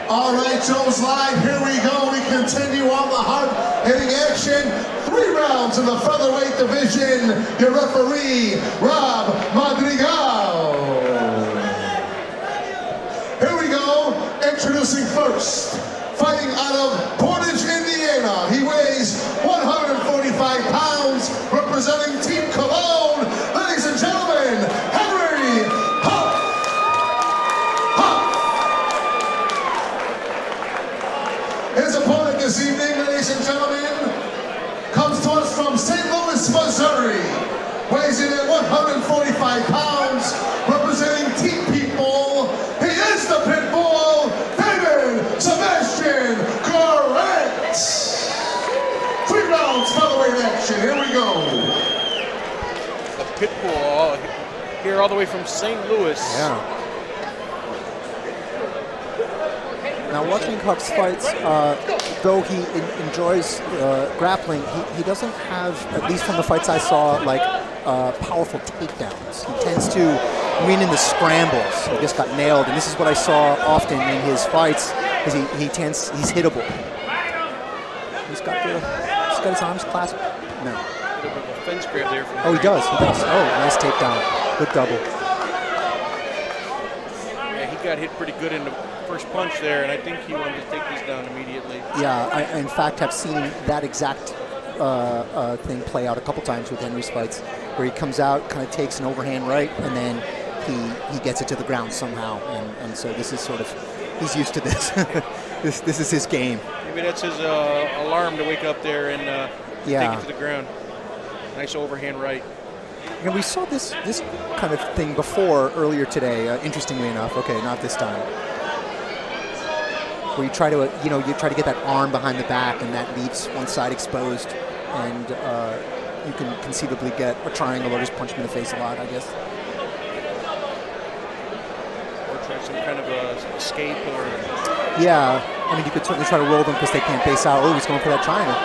All right, Joe's Live, here we go. We continue on the hard-hitting action. 3 rounds in the featherweight division. Your referee, Rob Madrigal. Here we go. Introducing first, fighting out of Portage, Indiana. He weighs 145 pounds, representing Team Cologne. Ladies and gentlemen, Henry Huff. His opponent this evening, ladies and gentlemen, comes to us from St. Louis, Missouri. Weighs in at 145 pounds, representing Team People. He is the Pitbull, David Sebastian Correct. 3 rounds featherweight action. Here we go. The Pitbull here all the way from St. Louis. Yeah. Now, watching Huff's fights, though he enjoys grappling, he doesn't have, at least from the fights I saw, like powerful takedowns. He tends to win in the scrambles. He just got nailed, and this is what I saw often in his fights. Is he's hittable. He's got his arms clasped. No. A bit of a fence grab there. Oh, he does. He does. Oh, nice takedown. Good double. Yeah, he got hit pretty good in the first punch there, and I think he wanted to take this down immediately. Yeah, I in fact have seen that exact thing play out a couple times with Henry's fights, where he comes out, kind of takes an overhand right, and then he gets it to the ground somehow, and so this is sort of, he's used to this. this is his game. Maybe that's his alarm to wake up there and take it to the ground. Nice overhand right. And we saw this kind of thing before earlier today. Interestingly enough, okay, not this time. Where you try to get that arm behind the back, and that leaves one side exposed, and you can conceivably get a triangle or just punch him in the face a lot, I guess. Or try some kind of a escape, or yeah. I mean, you could certainly try to roll them because they can't base out. Oh, he's going for that triangle.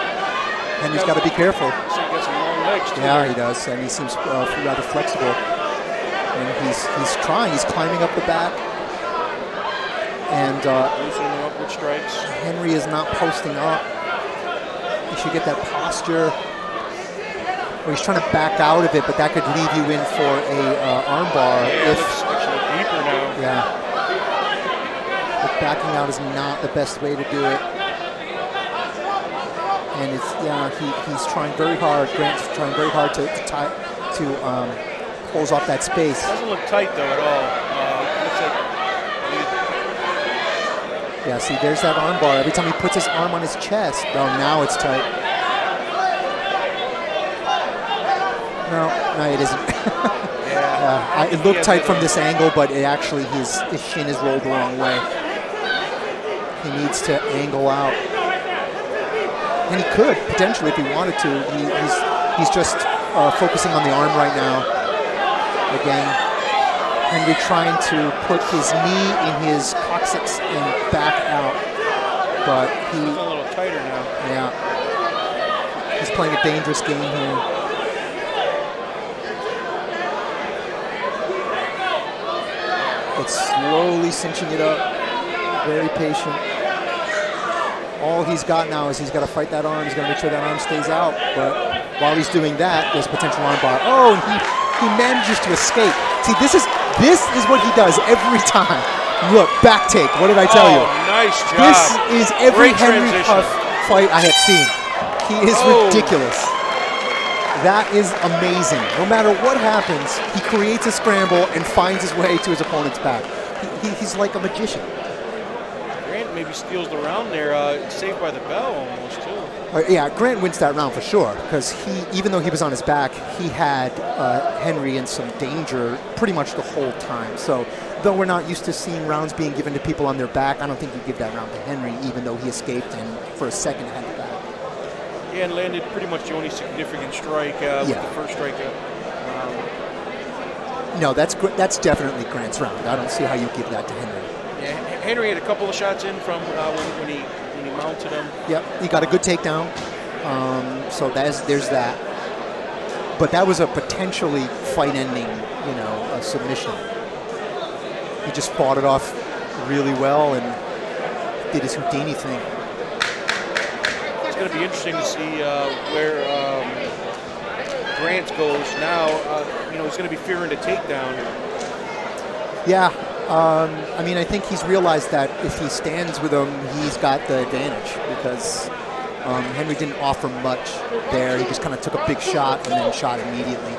Henry's got to be careful. So he got some long legs too. Yeah, he does, and he seems rather flexible. And he's trying. He's climbing up the back. And loosening the upward strikes. Henry is not posting up. You should get that posture. Or he's trying to back out of it, but that could leave you in for a armbar. Yeah, it looks actually deeper now. Yeah. But backing out is not the best way to do it. And it's, yeah, he's trying very hard. Grant's trying very hard to close off that space. Doesn't look tight though at all. Looks like. Yeah, see, there's that arm bar. Every time he puts his arm on his chest, oh, now it's tight. No, it isn't. Yeah. It looked tight from this angle, but it actually, his shin is rolled the wrong way. He needs to angle out. And he could, potentially, if he wanted to. He's just focusing on the arm right now. Again. Henry trying to put his knee in his coccyx and back out, but he's a little tighter now. Yeah, he's playing a dangerous game here. It's slowly cinching it up, very patient. All he's got now is he's got to fight that arm. He's got to make sure that arm stays out, but while he's doing that, there's potential arm bar. Oh, and he manages to escape. See, this is what he does every time. Look, back take. What did I tell you? Nice job. This is every Great Henry transition. Huff fight I have seen. He is ridiculous. That is amazing. No matter what happens, he creates a scramble and finds his way to his opponent's back. He's like a magician. Grant maybe steals the round there. Saved by the bell almost, too. Yeah, Grant wins that round for sure, because even though he was on his back, he had Henry in some danger pretty much the whole time. So, though we're not used to seeing rounds being given to people on their back, I don't think you give that round to Henry, even though he escaped and for a second had the back. Yeah, and landed pretty much the only significant strike with the first strike. No, that's definitely Grant's round. I don't see how you give that to Henry. Yeah, Henry had a couple of shots in from when he mounted him. Yep, he got a good takedown. So there's that. But that was a potentially fight-ending, submission. He just fought it off really well, and did his Houdini thing. It's going to be interesting to see where Grant goes now. You know, he's going to be fearing the takedown. Yeah. I mean, I think he's realized that if he stands with him, he's got the advantage because Henry didn't offer much there. He just kind of took a big shot and then shot immediately.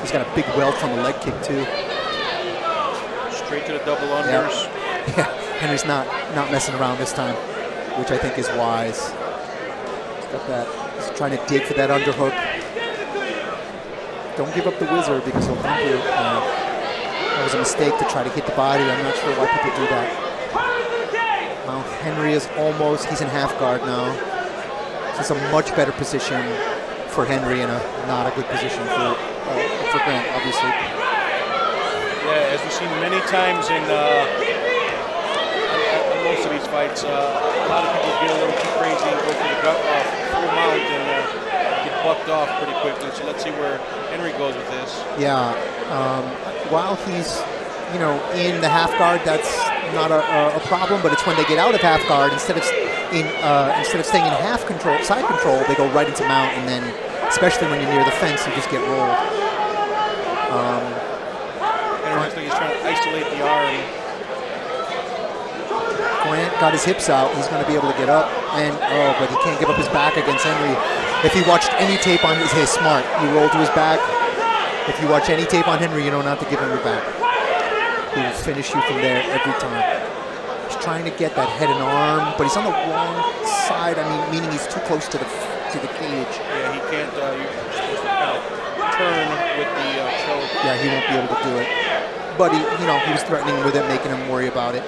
He's got a big welt from the leg kick, too. Straight to the double unders. Yeah, Henry's not messing around this time, which I think is wise. Got that. He's trying to dig for that underhook. Don't give up the whizzer because he'll bump you. That was a mistake to try to hit the body. I'm not sure why people do that. Well, Henry is almost, he's in half guard now. This is a much better position for Henry and not a good position for Grant, obviously. Yeah, as we've seen many times in most of these fights, a lot of people get a little too crazy and go for the gut off full mount and get bucked off pretty quickly. So let's see where Henry goes with this. Yeah, while he's, you know, in the half guard, that's not a problem. But it's when they get out of half guard, instead of staying in half control, side control, they go right into mount, and then, especially when you're near the fence, you just get rolled. Interesting, he's trying to isolate the arm. Grant got his hips out. He's going to be able to get up, and but he can't give up his back against Henry. If he watched any tape on his, smart. He rolled to his back. If you watch any tape on Henry, you know not to give him your back. He will finish you from there every time. He's trying to get that head and arm, but he's on the wrong side. I mean, meaning he's too close to the cage. Yeah, he can't. You're supposed to kind of turn with the choke. Yeah, he won't be able to do it. But he was threatening with it, making him worry about it.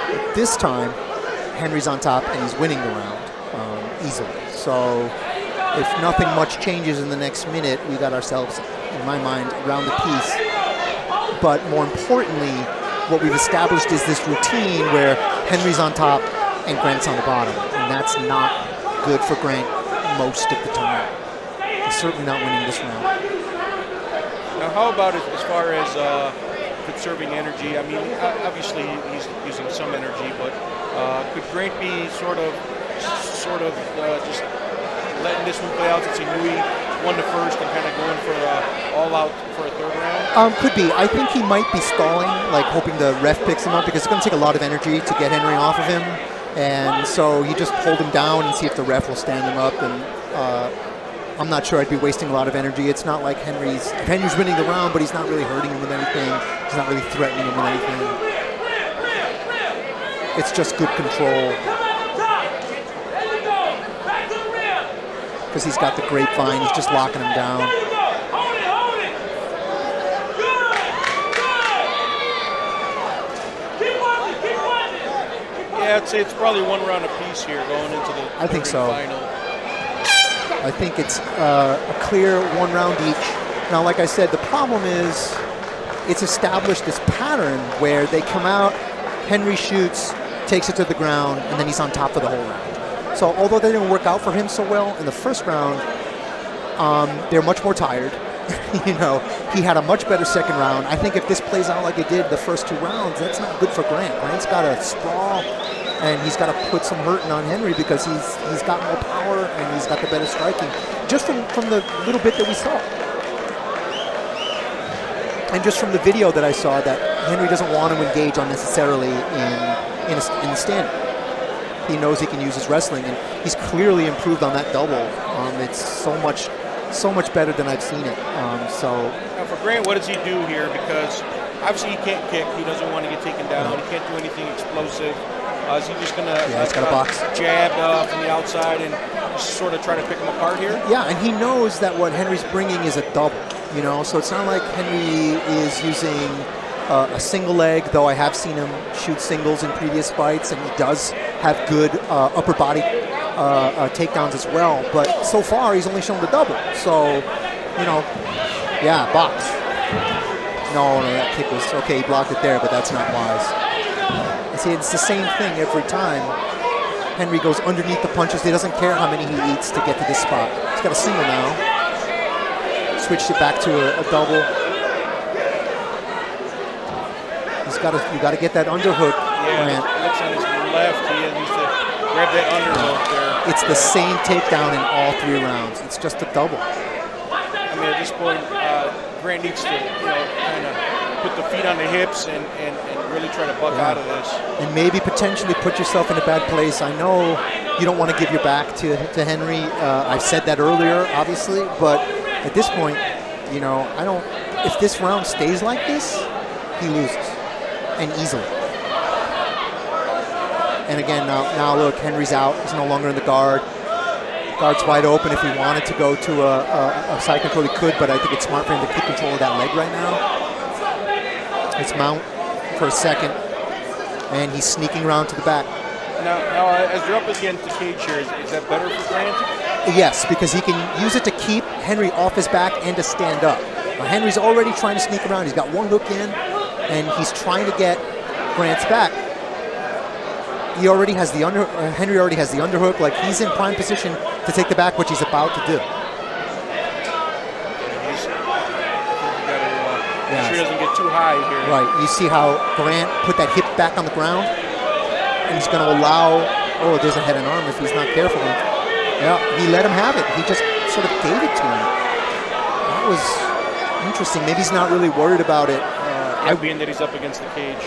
But this time, Henry's on top and he's winning the round easily. So if nothing much changes in the next minute, we got ourselves, in my mind, around the piece. But more importantly, what we've established is this routine where Henry's on top and Grant's on the bottom. And that's not good for Grant most of the time. He's certainly not winning this round. Now, how about as far as conserving energy? I mean, obviously he's using some energy, but could Grant be sort of just letting this one play out since he knew he won the first and kind of going for all out for a third round? Could be. I think he might be stalling, like hoping the ref picks him up, because it's going to take a lot of energy to get Henry off of him. And so he just hold him down and see if the ref will stand him up. And I'm not sure I'd be wasting a lot of energy. It's not like Henry's winning the round, but he's not really hurting him with anything. He's not really threatening him with anything. It's just good control. Because he's got the grapevine, he's just locking him down. Yeah, I'd say it's probably one round apiece here going into the I think so. final. I think it's a clear one round each. Now, like I said, the problem is it's established this pattern where they come out, Henry shoots, takes it to the ground, and then he's on top for the whole round. So although they didn't work out for him so well in the first round, they're much more tired. You know, he had a much better second round. I think if this plays out like it did the first two rounds, that's not good for Grant. Grant's got to sprawl, and he's got to put some hurting on Henry because he's got more power and he's got the better striking. Just from the little bit that we saw. And just from the video that I saw, that Henry doesn't want to engage unnecessarily in the stand. He knows he can use his wrestling, and he's clearly improved on that double. It's so much better than I've seen it. Now for Grant, what does he do here? Because obviously he can't kick. He doesn't want to get taken down. No. He can't do anything explosive. Is he just going to jab from the outside and just sort of try to pick him apart here? Yeah, and he knows that what Henry's bringing is a double. You know, so it's not like Henry is using a single leg, though I have seen him shoot singles in previous fights, and he does have good upper body takedowns as well. But so far, he's only shown the double. So, you know, yeah, box. No, that kick was okay. He blocked it there, but that's not wise. And see, it's the same thing every time. Henry goes underneath the punches. He doesn't care how many he eats to get to this spot. He's got a single now. Switched it back to a double. He's gotta get that underhook. Yeah, Grant. looks on his left. He needs to grab that underhook there. It's the same takedown in all 3 rounds. It's just a double. I mean, at this point, Grant needs to, kind of put the feet on the hips and really try to buck out of this. And maybe potentially put yourself in a bad place. I know you don't want to give your back to Henry. I've said that earlier, obviously, but at this point, I don't. If this round stays like this, he loses, and easily. And again, now look, Henry's out. He's no longer in the guard. Guard's wide open. If he wanted to go to a side control, he could, but I think it's smart for him to keep control of that leg right now. It's mount for a second, and he's sneaking around to the back. Now as you're up against the cage here, is that better for Grant? Yes, because he can use it to keep Henry off his back and to stand up. Henry's already trying to sneak around. He's got one hook in, and he's trying to get Grant's back. He already has the Henry already has the underhook. Like, he's in prime position to take the back, which he's about to do. Make sure he doesn't get too high here. Right. You see how Grant put that hip back on the ground, and he's going to allow. Oh, there's a head and arm if he's not careful. Yeah, he let him have it. He just sort of gave it to him. That was interesting. Maybe he's not really worried about it. Being that he's up against the cage.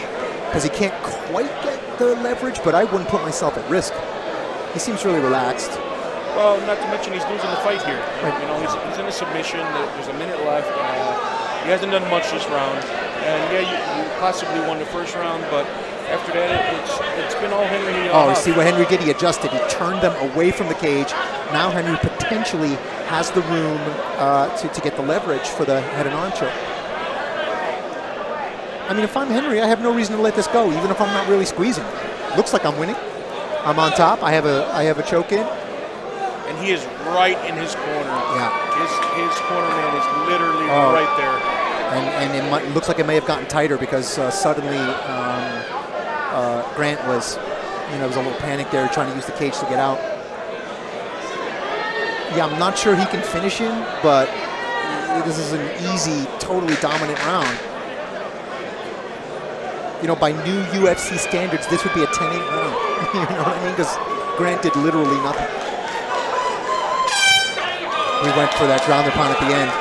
Because he can't quite get the leverage, but I wouldn't put myself at risk. He seems really relaxed. Well, not to mention he's losing the fight here. Right. He's in a submission. There's a minute left. He hasn't done much this round. And yeah, you possibly won the first round, but after that, it's been all Henry. Oh, you see what Henry did? He adjusted. He turned them away from the cage. Now Henry potentially has the room to get the leverage for the head and arm choke. I mean, if I'm Henry, I have no reason to let this go, even if I'm not really squeezing. Looks like I'm winning. I'm on top. I have a choke in. And he is right in his corner. Yeah. His corner man is literally right there. And it looks like it may have gotten tighter because suddenly Grant was, there was a little panic there trying to use the cage to get out. Yeah, I'm not sure he can finish him, but this is an easy, totally dominant round. By new UFC standards, this would be a 10-8 round. You know what I mean? Because Grant did literally nothing. We went for that ground and pound at the end.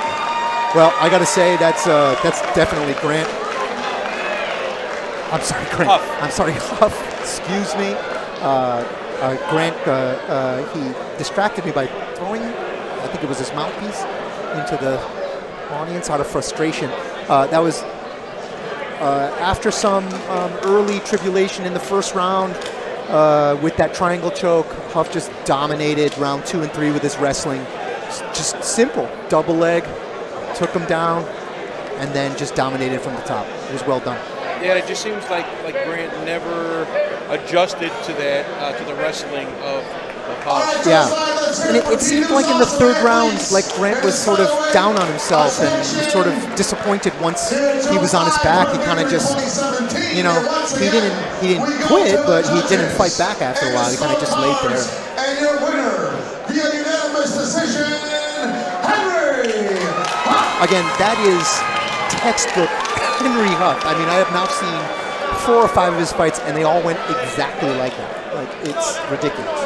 Well, I got to say that's definitely Grant. I'm sorry, Grant. Huff. I'm sorry, Huff. Excuse me. Grant, he distracted me by throwing, I think it was his mouthpiece, into the audience out of frustration. That was after some early tribulation in the first round with that triangle choke. Huff just dominated round 2 and 3 with his wrestling. Just simple. Double leg, took him down, and then just dominated from the top. It was well done. Yeah, it just seems like Grant never adjusted to that, to the wrestling of Huff. Yeah, and it seemed like in the third round, like Grant was sort of down on himself and was sort of disappointed once he was on his back. He kind of just, he didn't quit, but he didn't fight back after a while. He kind of just laid there. And your winner, via unanimous decision, Henry Huff. Again, that is textbook Henry Huff. I mean, I have now seen 4 or 5 of his fights, and they all went exactly like that. Like, it's ridiculous.